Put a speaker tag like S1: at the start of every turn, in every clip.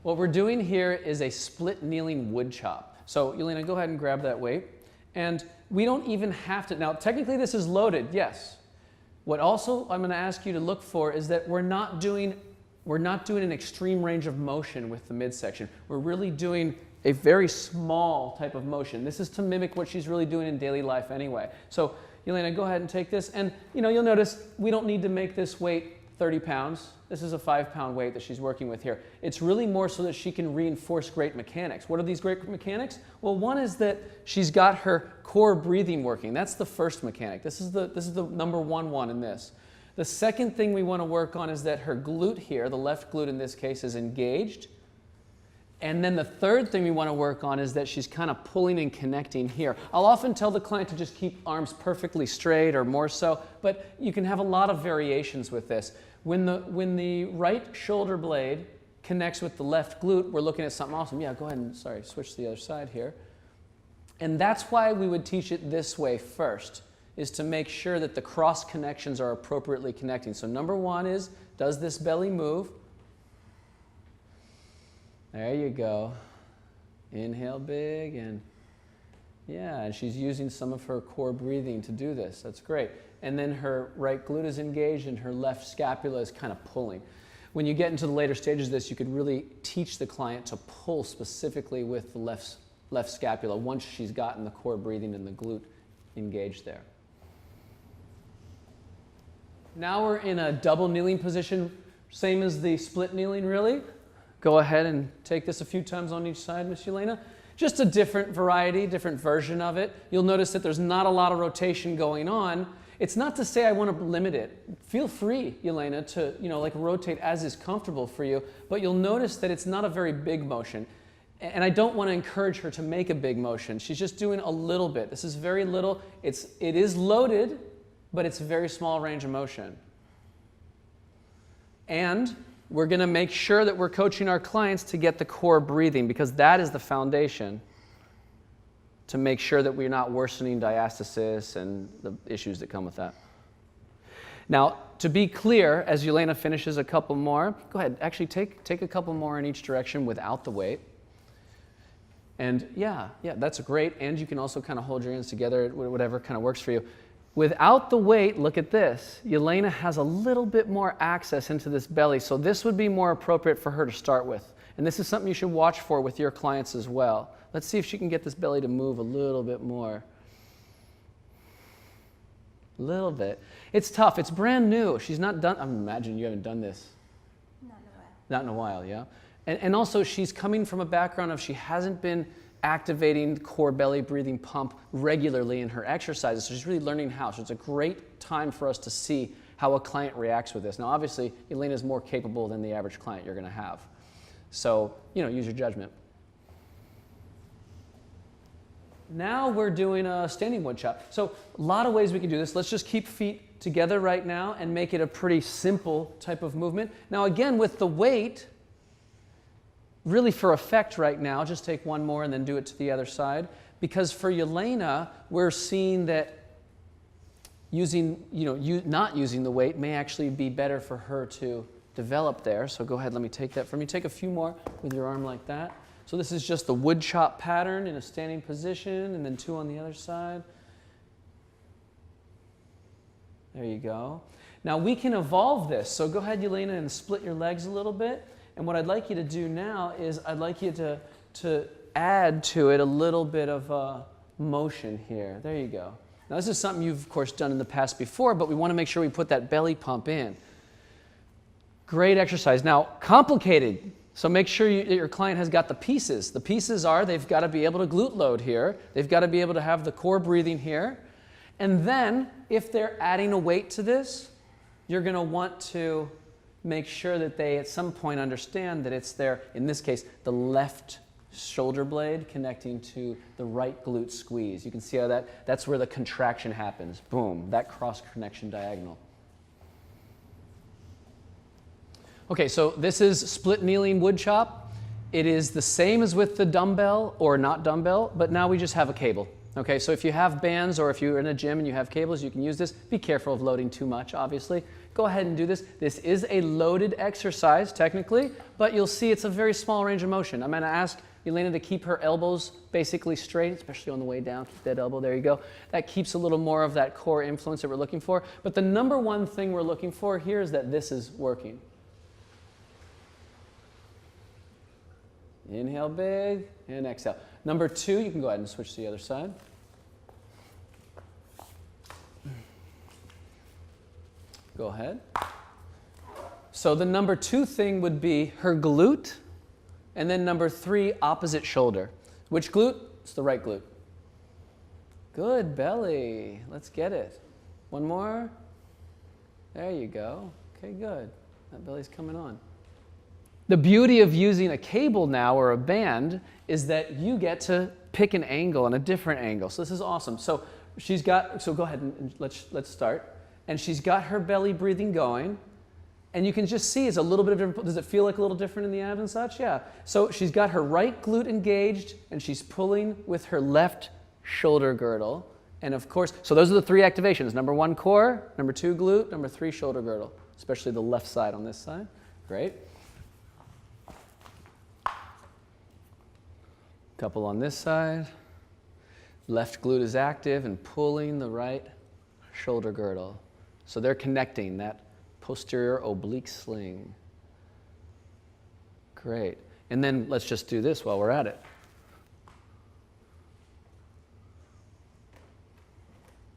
S1: What we're doing here is a split kneeling wood chop. So Yelena, go ahead and grab that weight. And we don't even have to, now technically this is loaded, yes. What also I'm going to ask you to look for is that we're not doing an extreme range of motion with the midsection. We're really doing a very small type of motion. This is to mimic what she's really doing in daily life anyway. So Yelena, go ahead and take this. And you'll notice we don't need to make this weight 30 pounds. This is a 5-pound weight that she's working with here. It's really more so that she can reinforce great mechanics. What are these great mechanics? Well, one is that she's got her core breathing working. That's the first mechanic. This is the number one in this. The second thing we want to work on is that her glute here, the left glute in this case, is engaged. And then the third thing we want to work on is that she's kind of pulling and connecting here. I'll often tell the client to just keep arms perfectly straight or more so, but you can have a lot of variations with this. When the right shoulder blade connects with the left glute, we're looking at something awesome. Yeah, go ahead and, switch to the other side here. And that's why we would teach it this way first, is to make sure that the cross connections are appropriately connecting. So number one is, does this belly move? There you go. Inhale big, and yeah, and she's using some of her core breathing to do this. That's great. And then her right glute is engaged and her left scapula is kind of pulling. When you get into the later stages of this, you could really teach the client to pull specifically with the left scapula once she's gotten the core breathing and the glute engaged there. Now we're in a double kneeling position, same as the split kneeling really. Go ahead and take this a few times on each side, Miss Yelena. Just a different variety, different version of it. You'll notice that there's not a lot of rotation going on. It's not to say I want to limit it. Feel free, Yelena, to rotate as is comfortable for you, but you'll notice that it's not a very big motion. And I don't want to encourage her to make a big motion. She's just doing a little bit. This is very little. It is loaded, but it's a very small range of motion. And we're going to make sure that we're coaching our clients to get the core breathing, because that is the foundation to make sure that we're not worsening diastasis and the issues that come with that. Now, to be clear, as Yelena finishes a couple more, go ahead, actually take a couple more in each direction without the weight. And yeah, that's great. And you can also kind of hold your hands together, whatever kind of works for you. Without the weight, look at this. Yelena has a little bit more access into this belly, so this would be more appropriate for her to start with. And this is something you should watch for with your clients as well. Let's see if she can get this belly to move a little bit more. A little bit. It's tough. It's brand new. She's not done. I'm imagining you haven't done this.
S2: Not in a while.
S1: Not in a while, yeah? And also, she's coming from a background of she hasn't been activating the core belly breathing pump regularly in her exercises. So she's really learning how. So it's a great time for us to see how a client reacts with this. Now, obviously, Yelena is more capable than the average client you're going to have. So, use your judgment. Now we're doing a standing wood chop. So a lot of ways we can do this. Let's just keep feet together right now and make it a pretty simple type of movement. Now again, with the weight, really for effect right now, just take one more and then do it to the other side. Because for Yelena, we're seeing that not using the weight may actually be better for her to develop there. So go ahead, let me take that from you. Take a few more with your arm like that. So this is just the wood chop pattern in a standing position, and then two on the other side. There you go. Now we can evolve this. So go ahead, Yelena, and split your legs a little bit. And what I'd like you to do now is I'd like you to add to it a little bit of motion here. There you go. Now this is something you've, of course, done in the past before, but we want to make sure we put that belly pump in. Great exercise. Now, complicated. So make sure that your client has got the pieces. The pieces are they've got to be able to glute load here. They've got to be able to have the core breathing here. And then, if they're adding a weight to this, you're going to want to make sure that they at some point understand that it's their, in this case, the left shoulder blade connecting to the right glute squeeze. You can see how that's where the contraction happens. Boom, that cross connection diagonal. Okay, so this is split kneeling wood chop. It is the same as with the dumbbell or not dumbbell, but now we just have a cable. Okay, so if you have bands or if you're in a gym and you have cables, you can use this. Be careful of loading too much, obviously. Go ahead and do this. This is a loaded exercise, technically, but you'll see it's a very small range of motion. I'm going to ask Elena to keep her elbows basically straight, especially on the way down. Keep that elbow, there you go. That keeps a little more of that core influence that we're looking for. But the number one thing we're looking for here is that this is working. Inhale big and exhale. Number two, you can go ahead and switch to the other side. Go ahead. So the number two thing would be her glute, and then number three, opposite shoulder. Which glute? It's the right glute. Good, belly. Let's get it. One more. There you go. Okay, good. That belly's coming on. The beauty of using a cable now or a band is that you get to pick an angle and a different angle. So this is awesome. So go ahead and let's start. And she's got her belly breathing going. And you can just see it's a little bit of different. Does it feel like a little different in the abs and such? Yeah. So she's got her right glute engaged and she's pulling with her left shoulder girdle. And of course, so those are the three activations. Number one, core. Number two, glute. Number three, shoulder girdle. Especially the left side on this side. Great. Couple on this side. Left glute is active and pulling the right shoulder girdle. So they're connecting that posterior oblique sling. Great. And then let's just do this while we're at it.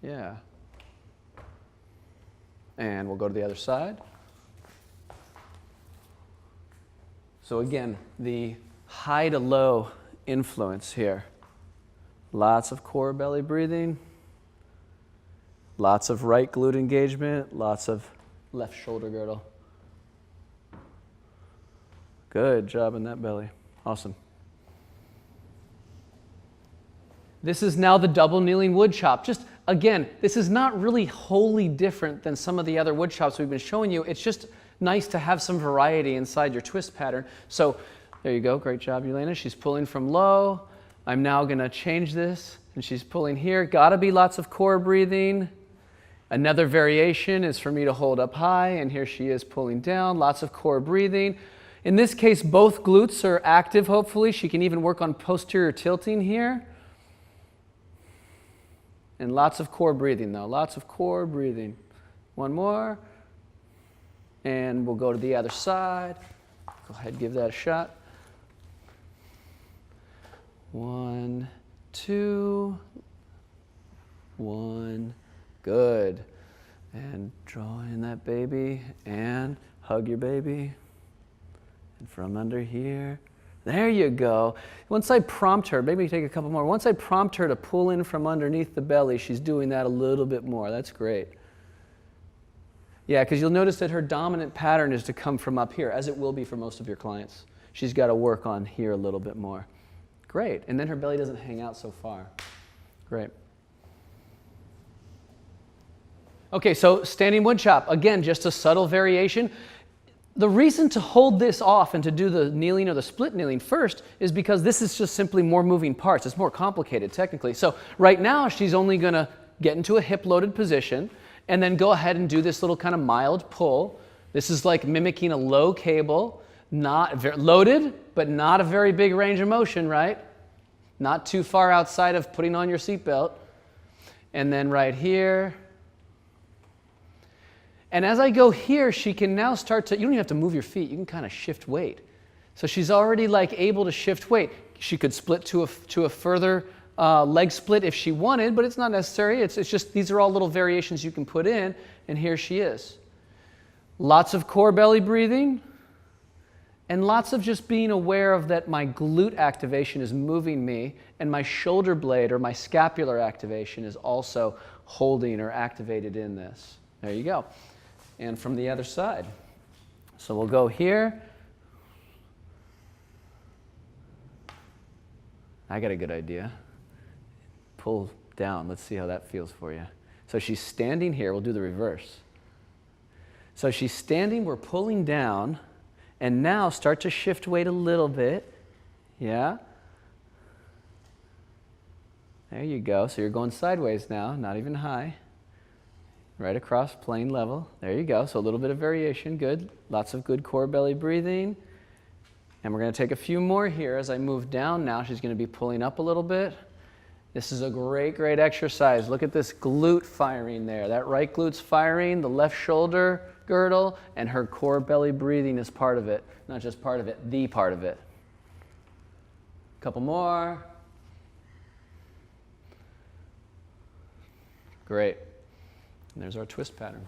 S1: Yeah. And we'll go to the other side. So again, the high to low influence here. Lots of core belly breathing, lots of right glute engagement, lots of left shoulder girdle. Good job in that belly. Awesome. This is now the double kneeling wood chop. Just again, this is not really wholly different than some of the other wood chops we've been showing you. It's just nice to have some variety inside your twist pattern. So there you go. Great job, Elena. She's pulling from low. I'm now going to change this, and she's pulling here. Got to be lots of core breathing. Another variation is for me to hold up high, and here she is pulling down. Lots of core breathing. In this case, both glutes are active, hopefully. She can even work on posterior tilting here. And lots of core breathing, though. Lots of core breathing. One more. And we'll go to the other side. Go ahead, give that a shot. 1, 2, 1. Good. And draw in that baby and hug your baby. And from under here. There you go. Once I prompt her, maybe take a couple more. Once I prompt her to pull in from underneath the belly, she's doing that a little bit more. That's great. Yeah, because you'll notice that her dominant pattern is to come from up here, as it will be for most of your clients. She's got to work on here a little bit more. Great. And then her belly doesn't hang out so far. Great. Okay, so standing wood chop. Again, just a subtle variation. The reason to hold this off and to do the kneeling or the split kneeling first is because this is just simply more moving parts. It's more complicated technically. So right now she's only going to get into a hip-loaded position and then go ahead and do this little kind of mild pull. This is like mimicking a low cable. Not very loaded, but not a very big range of motion, right? Not too far outside of putting on your seatbelt. And then right here. And as I go here, she can now start to, you don't even have to move your feet, you can kind of shift weight. So she's already like able to shift weight. She could split to a further leg split if she wanted, but it's not necessary. It's just, these are all little variations you can put in, and here she is. Lots of core belly breathing. And lots of just being aware of that my glute activation is moving me and my shoulder blade or my scapular activation is also holding or activated in this. There you go. And from the other side. So we'll go here. I got a good idea. Pull down. Let's see how that feels for you. So she's standing here. We'll do the reverse. So she's standing. We're pulling down. And now start to shift weight a little bit. Yeah. There you go. So you're going sideways now, not even high. Right across, plane level. There you go. So a little bit of variation. Good. Lots of good core belly breathing. And we're going to take a few more here. As I move down now, she's going to be pulling up a little bit. This is a great, great exercise. Look at this glute firing there. That right glute's firing, the left shoulder girdle, and her core belly breathing is part of it. Not just part of it, the part of it. A couple more. Great. And there's our twist pattern.